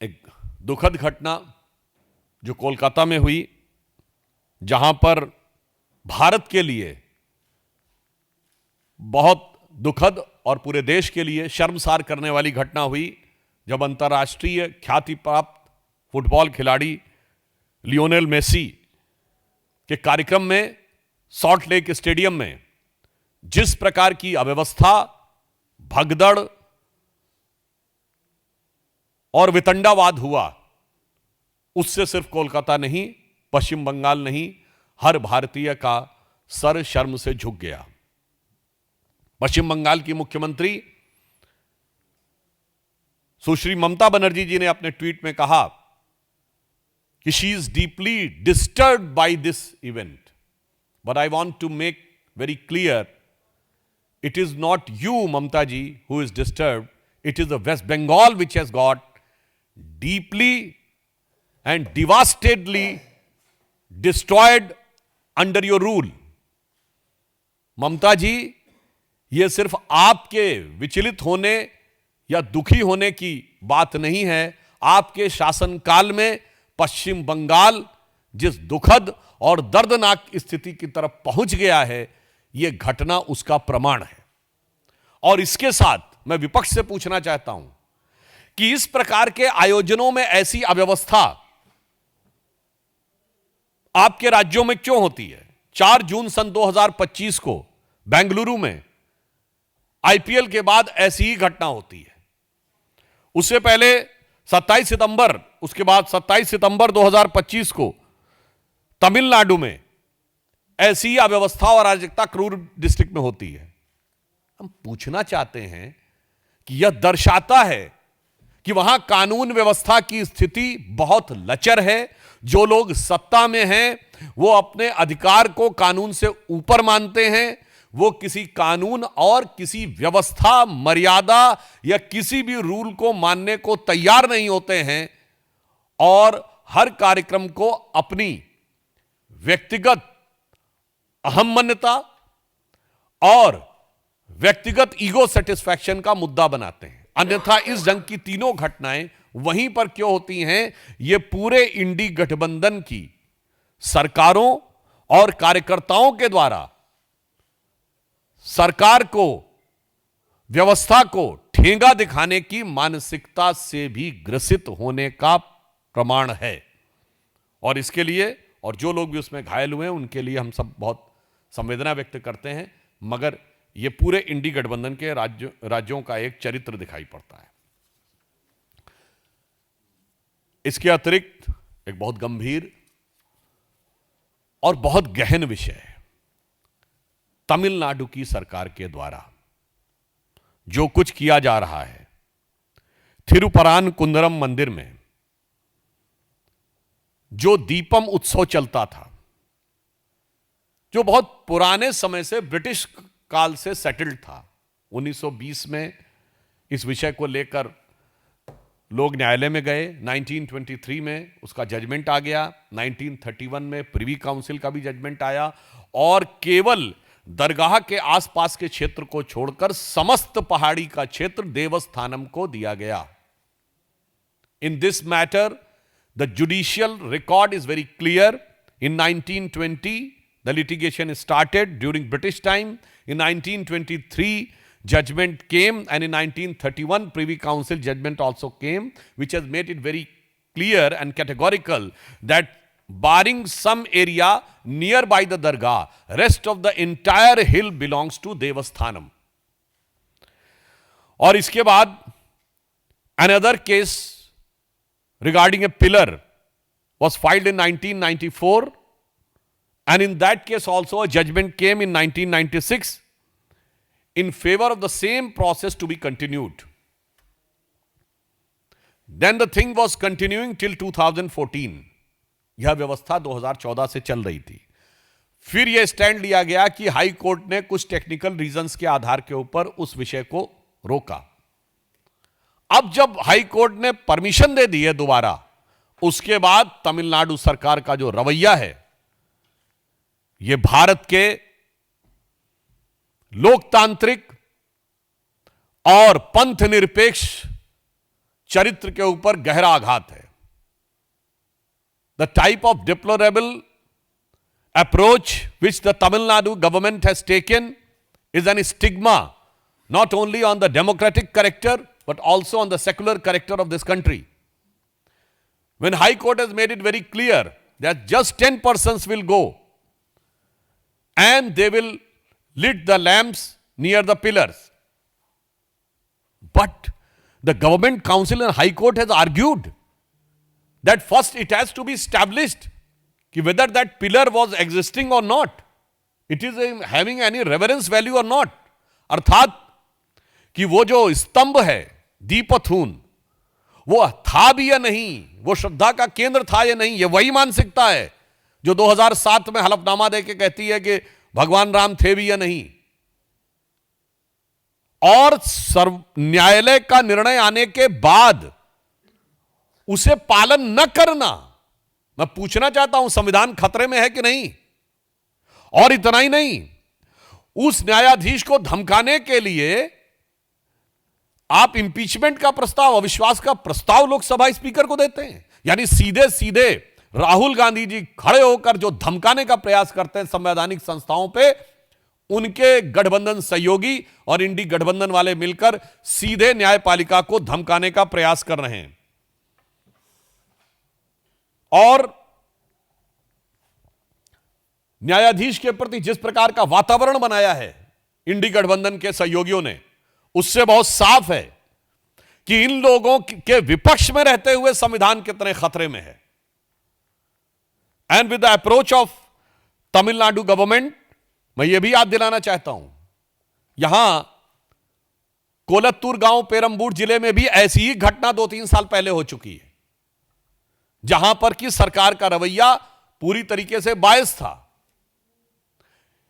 एक दुखद घटना जो कोलकाता में हुई, जहां पर भारत के लिए बहुत दुखद और पूरे देश के लिए शर्मसार करने वाली घटना हुई, जब अंतर्राष्ट्रीय ख्याति प्राप्त फुटबॉल खिलाड़ी लियोनेल मेसी के कार्यक्रम में सॉल्ट लेक स्टेडियम में जिस प्रकार की अव्यवस्था, भगदड़ और वितंडावाद हुआ, उससे सिर्फ कोलकाता नहीं, पश्चिम बंगाल नहीं, हर भारतीय का सर शर्म से झुक गया। पश्चिम बंगाल की मुख्यमंत्री सुश्री ममता बनर्जी जी ने अपने ट्वीट में कहा कि she is deeply disturbed by this event, but I want to make very clear, it is not you, Mamta ji, who is disturbed. It is the West Bengal which has got deeply and devastedly destroyed under your rule. ममता जी, यह सिर्फ आपके विचलित होने या दुखी होने की बात नहीं है। आपके शासनकाल में पश्चिम बंगाल जिस दुखद और दर्दनाक स्थिति की तरफ पहुंच गया है, यह घटना उसका प्रमाण है। और इसके साथ मैं विपक्ष से पूछना चाहता हूं कि इस प्रकार के आयोजनों में ऐसी अव्यवस्था आपके राज्यों में क्यों होती है? 4 जून सन 2025 को बेंगलुरु में आईपीएल के बाद ऐसी ही घटना होती है। उससे पहले 27 सितंबर, उसके बाद 27 सितंबर 2025 को तमिलनाडु में ऐसी अव्यवस्था और अराजकता क्रूर डिस्ट्रिक्ट में होती है। हम पूछना चाहते हैं कि यह दर्शाता है कि वहां कानून व्यवस्था की स्थिति बहुत लचर है। जो लोग सत्ता में हैं, वो अपने अधिकार को कानून से ऊपर मानते हैं। वो किसी कानून और किसी व्यवस्था, मर्यादा या किसी भी रूल को मानने को तैयार नहीं होते हैं और हर कार्यक्रम को अपनी व्यक्तिगत अहम्मन्यता और व्यक्तिगत ईगो सेटिस्फैक्शन का मुद्दा बनाते हैं। अन्यथा इस ढंग की तीनों घटनाएं वहीं पर क्यों होती हैं? ये पूरे इंडी गठबंधन की सरकारों और कार्यकर्ताओं के द्वारा सरकार को, व्यवस्था को ठेंगा दिखाने की मानसिकता से भी ग्रसित होने का प्रमाण है। और इसके लिए, और जो लोग भी उसमें घायल हुए हैं, उनके लिए हम सब बहुत संवेदना व्यक्त करते हैं। मगर यह पूरे इंडी गठबंधन के राज्यों का एक चरित्र दिखाई पड़ता है। इसके अतिरिक्त एक बहुत गंभीर और बहुत गहन विषय है, तमिलनाडु की सरकार के द्वारा जो कुछ किया जा रहा है। थिरुपरानकुंद्रम मंदिर में जो दीपम उत्सव चलता था, जो बहुत पुराने समय से ब्रिटिश काल से सेटल्ड था, 1920 में इस विषय को लेकर लोग न्यायालय में गए। 1923 में उसका जजमेंट आ गया। 1931 में प्रिवी काउंसिल का भी जजमेंट आया और केवल दरगाह के आसपास के क्षेत्र को छोड़कर समस्त पहाड़ी का क्षेत्र देवस्थानम को दिया गया। In this matter the judicial record is very clear. In 1920 the litigation started during British time. In 1923 judgment came, and in 1931 Privy Council judgment also came, which has made it very clear and categorical that barring some area nearby the dargah, rest of the entire hill belongs to Devasthanam. और इसके बाद another case regarding a pillar was filed in 1994, and in that case also a judgment came in 1996 in favor of the same process to be continued. Then the thing was continuing till 2014. यह व्यवस्था 2014 से चल रही थी। फिर यह stand लिया गया कि हाई कोर्ट ने कुछ टेक्निकल रीजंस के आधार के ऊपर उस विषय को रोका। अब जब हाई कोर्ट ने परमिशन दे दी है दोबारा, उसके बाद तमिलनाडु सरकार का जो रवैया है, यह भारत के लोकतांत्रिक और पंथ निरपेक्ष चरित्र के ऊपर गहरा आघात है। The type of deplorable approach which the Tamil Nadu government has taken is an stigma not only on the democratic character but also on the secular character of this country. When High Court has made it very clear that just 10 persons will go and they will lit the lamps near the pillars. But the government council and High Court has argued that first it has to be established कि whether that pillar was existing or not, it is having any reverence value or not. अर्थात कि वो जो स्तंभ है दीपथून, वो था भी या नहीं, वो श्रद्धा का केंद्र था या नहीं, ये वही मानसिकता है जो 2007 में हलफनामा देके कहती है कि भगवान राम थे भी या नहीं। और न्यायालय का निर्णय आने के बाद उसे पालन न करना, मैं पूछना चाहता हूं संविधान खतरे में है कि नहीं। और इतना ही नहीं, उस न्यायाधीश को धमकाने के लिए आप इंपीचमेंट का प्रस्ताव, अविश्वास का प्रस्ताव लोकसभा स्पीकर को देते हैं। यानी सीधे सीधे राहुल गांधी जी खड़े होकर जो धमकाने का प्रयास करते हैं संवैधानिक संस्थाओं पे, उनके गठबंधन सहयोगी और इंडी गठबंधन वाले मिलकर सीधे न्यायपालिका को धमकाने का प्रयास कर रहे हैं। और न्यायाधीश के प्रति जिस प्रकार का वातावरण बनाया है इंडी गठबंधन के सहयोगियों ने, उससे बहुत साफ है कि इन लोगों के विपक्ष में रहते हुए संविधान कितने खतरे में है। And with the approach of Tamil Nadu government, मैं यह भी याद दिलाना चाहता हूं, यहां कोलत्तूर गांव पेरंबूर जिले में भी ऐसी ही घटना 2-3 साल पहले हो चुकी है, जहां पर कि सरकार का रवैया पूरी तरीके से बायस था।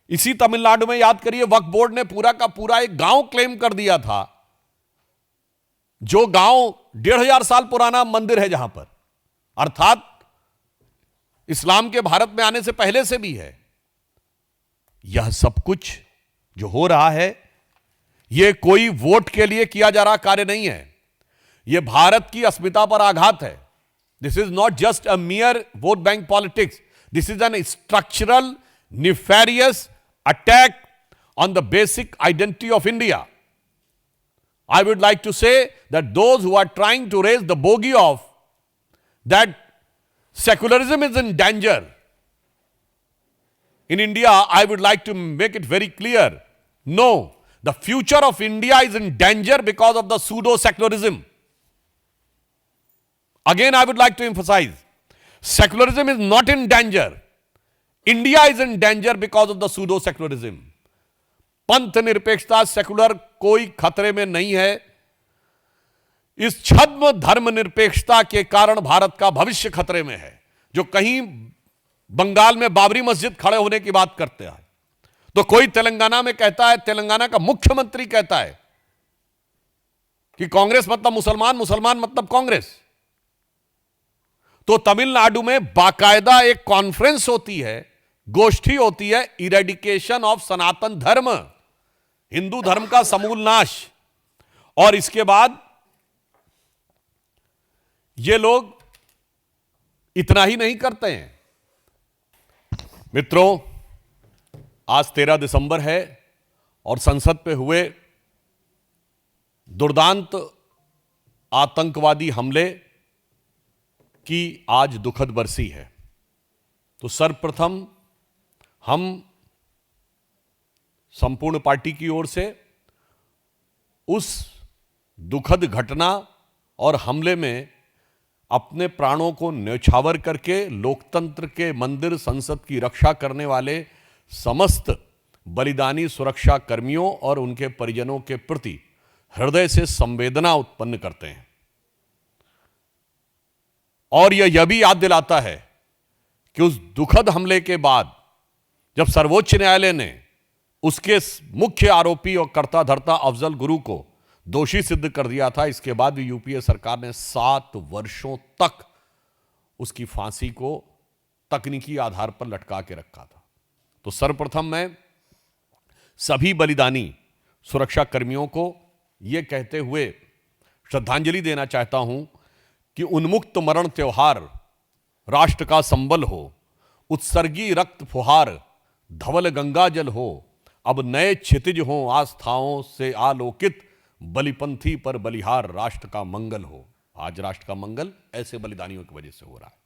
इसी तमिलनाडु में याद करिए, वक्फ बोर्ड ने पूरा का पूरा एक गांव क्लेम कर दिया था, जो गांव 1500 साल पुराना मंदिर है, जहां पर अर्थात इस्लाम के भारत में आने से पहले से भी है। यह सब कुछ जो हो रहा है, यह कोई वोट के लिए किया जा रहा कार्य नहीं है, यह भारत की अस्मिता पर आघात है। This is not just a mere vote bank politics. This is an structural, nefarious attack on the basic identity of India. I would like to say that those who are trying to raise the bogey of that secularism is in danger in India, I would like to make it very clear. No, the future of India is in danger because of the pseudo-secularism. Again, I would like to emphasize, secularism is not in danger. India is in danger because of the pseudo-secularism. पंथ निरपेक्षता, secular कोई खतरे में नहीं है। इस छद्म धर्म निरपेक्षता के कारण भारत का भविष्य खतरे में है। जो कहीं बंगाल में बाबरी मस्जिद खड़े होने की बात करते हैं, तो कोई तेलंगाना में कहता है, तेलंगाना का मुख्यमंत्री कहता है कि कांग्रेस मतलब मुसलमान, मुसलमान मतलब कांग्रेस। तो तमिलनाडु में बाकायदा एक कॉन्फ्रेंस होती है, गोष्ठी होती है, इरेडिकेशन ऑफ सनातन धर्म, हिंदू धर्म का समूल नाश। और इसके बाद ये लोग इतना ही नहीं करते हैं मित्रों, आज 13 दिसंबर है और संसद पे हुए दुर्दांत आतंकवादी हमले की आज दुखद बरसी है। तो सर्वप्रथम हम संपूर्ण पार्टी की ओर से उस दुखद घटना और हमले में अपने प्राणों को न्यौछावर करके लोकतंत्र के मंदिर संसद की रक्षा करने वाले समस्त बलिदानी सुरक्षा कर्मियों और उनके परिजनों के प्रति हृदय से संवेदना उत्पन्न करते हैं। और यह भी याद दिलाता है कि उस दुखद हमले के बाद जब सर्वोच्च न्यायालय ने उसके मुख्य आरोपी और कर्ता धर्ता अफजल गुरु को दोषी सिद्ध कर दिया था, इसके बाद भी यूपीए सरकार ने 7 वर्षों तक उसकी फांसी को तकनीकी आधार पर लटका के रखा था। तो सर्वप्रथम मैं सभी बलिदानी सुरक्षा कर्मियों को यह कहते हुए श्रद्धांजलि देना चाहता हूं कि उन्मुक्त मरण त्योहार राष्ट्र का संबल हो, उत्सर्गी रक्त फुहार धवल गंगा जल हो, अब नए क्षितिज हों आस्थाओं से आलोकित, बलिपंथी पर बलिहार राष्ट्र का मंगल हो। आज राष्ट्र का मंगल ऐसे बलिदानियों की वजह से हो रहा है।